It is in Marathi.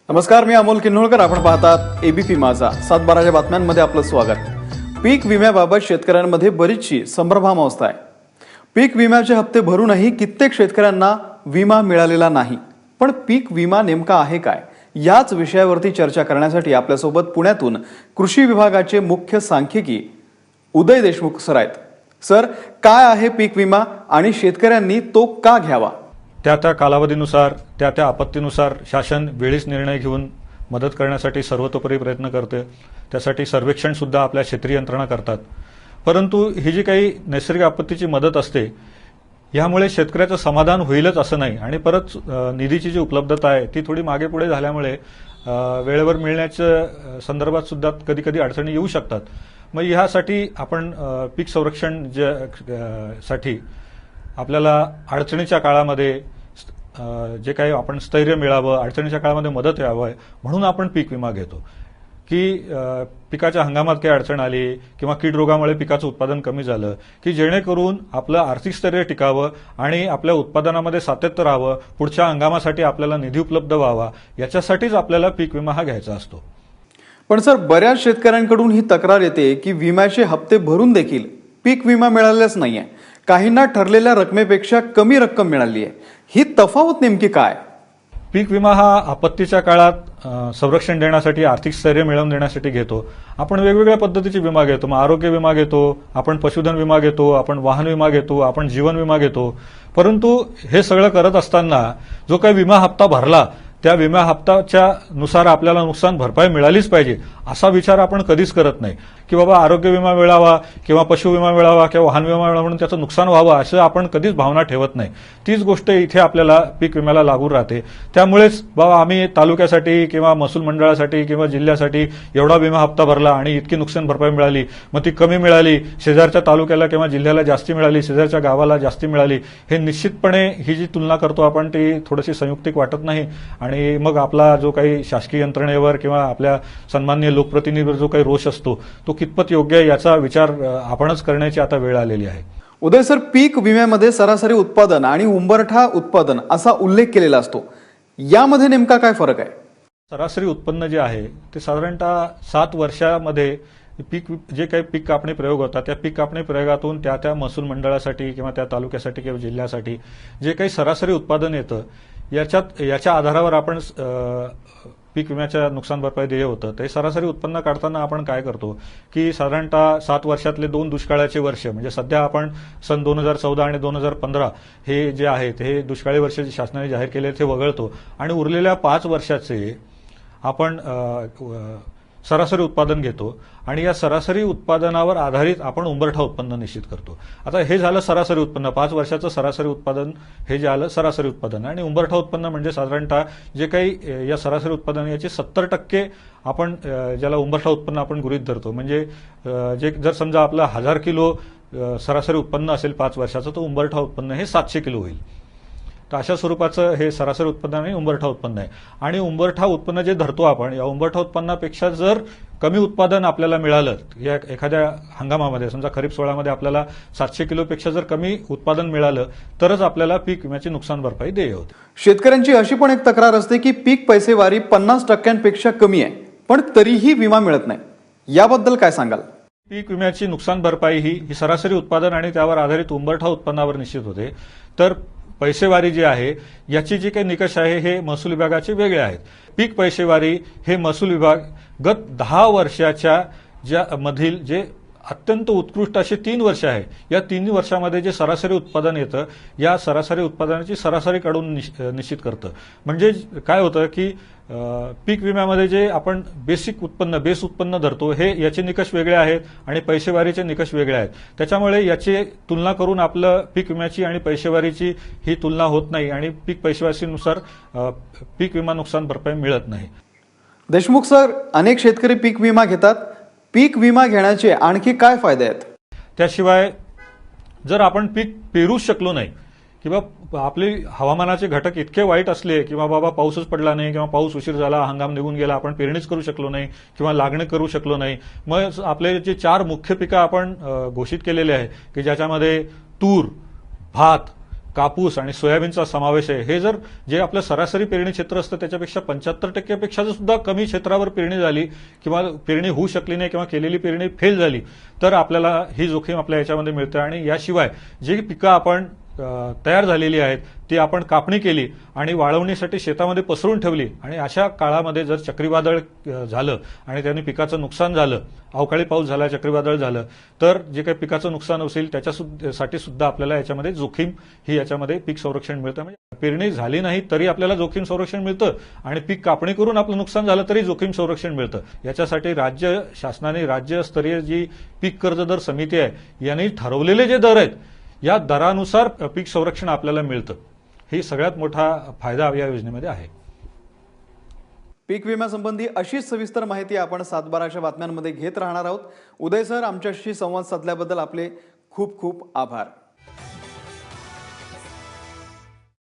नमस्कार, मी अमोल किन्होळकर. आपण पाहतात एबीपी माझा. 7:12च्या बातम्यांमध्ये आपलं स्वागत. पीक विम्याबाबत शेतकऱ्यांमध्ये बरीचशी संभ्रमावस्था आहे. पीक विम्याचे हप्ते भरूनही कित्येक शेतकऱ्यांना विमा मिळालेला नाही. पण पीक विमा नेमका आहे काय, याच विषयावरती चर्चा करण्यासाठी आपल्यासोबत पुण्यातून कृषी विभागाचे मुख्य सांख्यिकी उदय देशमुख सर आहेत. सर, काय आहे पीक विमा आणि शेतकऱ्यांनी तो का घ्यावा? त्या कालावधीनुसार त्या आपत्तीनुसार शासन वेळीच निर्णय घेऊन मदत करण्यासाठी सर्वतोपरी प्रयत्न करते. त्यासाठी सर्वेक्षण सुद्धा आपल्या क्षेत्रीय यंत्रणा करतात. परंतु ही जी काही नैसर्गिक आपत्तीची मदत असते यामुळे शेतकऱ्याचं समाधान होईलच असं नाही आणि परत निधीची जी उपलब्धता आहे ती थोडी मागे पुढे झाल्यामुळे वेळेवर मिळण्याच्या संदर्भात सुद्धा कधी कधी अडचणी येऊ शकतात. मग ह्यासाठी आपण पीक संरक्षण साठी आपल्याला अडचणीच्या काळामध्ये जे काही आपण स्थैर्य मिळावं, अडचणीच्या काळामध्ये मदत यावं म्हणून आपण पीक विमा घेतो. की पिकाच्या हंगामात काही अडचण आली किंवा कीड रोगामुळे पिकाचं उत्पादन कमी झालं की जेणेकरून आपलं आर्थिक स्थैर्य टिकावं आणि आपल्या उत्पादनामध्ये सातत्य राहावं, पुढच्या हंगामासाठी आपल्याला निधी उपलब्ध व्हावा, याच्यासाठीच आपल्याला पीक विमा हा घ्यायचा असतो. पण सर, बऱ्याच शेतकऱ्यांकडून ही तक्रार येते की विम्याचे हप्ते भरून देखील पीक विमा मिळालेलाच नाहीये. काहींना ठरलेल्या रकमेपेक्षा कमी रक्कम मिळाली आहे. ही तफावत नेमकी काय? पीक विमा हा आपत्तीच्या काळात संरक्षण देण्यासाठी, आर्थिक स्थैर्य मिळवून देण्यासाठी घेतो. आपण वेगवेगळ्या पद्धतीचे विमा घेतो. मग आरोग्य विमा घेतो, आपण पशुधन विमा घेतो, आपण वाहन विमा घेतो, आपण जीवन विमा घेतो. परंतु हे सगळं करत असताना जो काही विमा हप्ता भरला त्या विमा हप्त्याच्या नुसार आपल्याला नुकसान भरपाई मिळालीच पाहिजे असा विचार आपण कधीच करत नाही. की बाबा आरोग्य विमा मिळावा किंवा पशु विमा मिळावा किंवा वाहन विमा मिळावा म्हणून त्याचं नुकसान व्हावं असं आपण कधीच भावना ठेवत नाही. तीच गोष्ट इथे आपल्याला पीक विम्याला लागू राहते. त्यामुळेच बाबा आम्ही तालुक्यासाठी किंवा महसूल मंडळासाठी किंवा जिल्ह्यासाठी एवढा विमा हप्ता भरला आणि इतकी नुकसान भरपाई मिळाली, मग ती कमी मिळाली, शेजारच्या तालुक्याला किंवा जिल्ह्याला जास्ती मिळाली, शेजारच्या गावाला जास्ती मिळाली, हे निश्चितपणे ही जी तुलना करतो आपण ती थोडीशी संयुक्तिक वाटत नाही. आणि मग आपला जो काही शासकीय यंत्रणेवर किंवा आपल्या सन्माननीय लोकप्रतिनिधीवर जो काही रोष असतो तो कितपत योग्य आहे याचा विचार आपणच करण्याची आता वेळ आलेली आहे. उदय सर, पीक विम्यामध्ये सरासरी उत्पादन आणि उंबरठा उत्पादन असा उल्लेख केलेला असतो. यामध्ये नेमका काय फरक आहे? सरासरी उत्पन्न जे आहे ते साधारणतः 7 वर्षामध्ये पीक जे काही पीक कापणी प्रयोग होतात त्या पीक कापणी प्रयोगातून त्या महसूल मंडळासाठी किंवा त्या तालुक्यासाठी किंवा जिल्ह्यासाठी जे काही सरासरी उत्पादन येतं याच्या आधारावर आपण पीक विम्याच्या नुकसान भरपाई देय होतं. ते सरासरी उत्पन्न काढताना आपण काय करतो की साधारणतः 7 वर्षातले 2 दुष्काळाचे वर्ष म्हणजे सध्या आपण सन 2014 आणि 2015 हे जे आहेत हे दुष्काळी वर्ष शासनाने जाहीर केले ते वगळतो आणि उरलेल्या 5 वर्षाचे आपण सरासरी उत्पादन घेतो आणि या सरासरी उत्पादनावर आधारित आपण उंबरठा उत्पन्न निश्चित करतो. आता हे झालं सरासरी उत्पन्न, 5 वर्षाचं सरासरी उत्पादन हे जे आलं सरासरी उत्पादन. आणि उंबरठा उत्पन्न म्हणजे साधारणतः जे काही या सरासरी उत्पादन याचे 70% आपण ज्याला उंबरठा उत्पन्न आपण गृहीत धरतो. म्हणजे जे जर समजा आपलं 1000 किलो सरासरी उत्पन्न असेल 5 वर्षाचं तर उंबरठा उत्पन्न हे 700 किलो होईल. तर अशा स्वरूपाचं हे सरासरी उत्पन्न आणि उंबरठा उत्पन्न आहे. आणि उंबरठा उत्पन्न जे धरतो आपण या उंबरठा उत्पन्नापेक्षा जर कमी उत्पादन आपल्याला मिळालं या एखाद्या हंगामामध्ये, समजा खरीप सोहळ्यामध्ये आपल्याला 700 किलोपेक्षा जर कमी उत्पादन मिळालं तरच आपल्याला पीक विम्याची नुकसान भरपाई देय होते. शेतकऱ्यांची अशी पण एक तक्रार असते की पीक पैसेवारी 50% कमी आहे पण तरीही विमा मिळत नाही. याबद्दल काय सांगाल? पीक विम्याची नुकसान भरपाई ही सरासरी उत्पादन आणि त्यावर आधारित उंबरठा उत्पन्नावर निश्चित होते. तर पैसेवारी जी आहे याची जी काही निकष आहे हे महसूल विभागाचे वेगळे आहेत. पीक पैसेवारी हे महसूल विभाग गत 10 वर्षाच्या ज्या मधील जे अत्यंत उत्कृष्ट असे 3 वर्ष आहे या 3 वर्षामध्ये जे सरासरी उत्पादन येतं या सरासरी उत्पादनाची सरासरी काढून निश्चित करतं. म्हणजे काय होतं की पीक विम्यामध्ये जे आपण बेस उत्पन्न धरतो हे याचे निकष वेगळे आहेत आणि पैसेवारीचे निकष वेगळे आहेत. त्याच्यामुळे याची तुलना करून आपलं पीक विम्याची आणि पैसेवारीची ही तुलना होत नाही आणि पीक पैसेवारीनुसार पीक विमा नुकसान भरपाई मिळत नाही. देशमुख सर, अनेक शेतकरी पीक विमा घेतात. पीक विमा घेण्याचे आणखी काय फायदे आहेत? त्याशिवाय जर आपण पीक पेरूच शकलो नाही किंवा आपले हवामानाचे घटक इतके वाईट असले किंवा बाबा पाऊसच पडला नाही किंवा पाऊस उशीर झाला, हंगाम निघून गेला, आपण पेरणीच करू शकलो नाही किंवा लागणे करू शकलो नाही, मग आपले जे 4 मुख्य पिकं आपण घोषित केलेले आहे की ज्याच्यामध्ये तूर, भात, कापूस आणि सोयाबीनचा समावेश आहे. हे जर जे आपलं सरासरी पेरणी क्षेत्र असतं त्याच्यापेक्षा 75% सुद्धा कमी क्षेत्रावर पेरणी झाली किंवा पेरणी होऊ शकली नाही किंवा केलेली पेरणी फेल झाली तर आपल्याला ही जोखीम आपल्या याच्यामध्ये मिळते. आणि याशिवाय जी पिकं आपण तयार झालेली आहेत ती आपण कापणी केली आणि वाळवणीसाठी शेतामध्ये पसरून ठेवली आणि अशा काळामध्ये जर चक्रीवादळ झालं आणि त्यांनी पिकाचं नुकसान झालं, अवकाळी पाऊस झाला, चक्रीवादळ झालं, तर जे काही पिकाचं नुकसान असेल त्याच्यासाठी सुद्धा आपल्याला याच्यामध्ये जोखीम ही याच्यामध्ये पीक संरक्षण मिळतं. म्हणजे पेरणी झाली नाही तरी आपल्याला जोखीम संरक्षण मिळतं आणि पीक कापणी करून आपलं नुकसान झालं तरी जोखीम संरक्षण मिळतं. याच्यासाठी राज्य शासनाने राज्यस्तरीय जी पीक कर्ज दर समिती आहे यांनी ठरवलेले जे दर आहेत या दरानुसार पीक संरक्षण आपल्याला मिळतं. ही सगळ्यात मोठा फायदा या योजनेमध्ये आहे. पीक विम्यासंबंधी अशीच सविस्तर माहिती आपण 7/12च्या बातम्यांमध्ये घेत राहणार आहोत. उदय सर, आमच्याशी संवाद साधल्याबद्दल आपले खूप खूप आभार.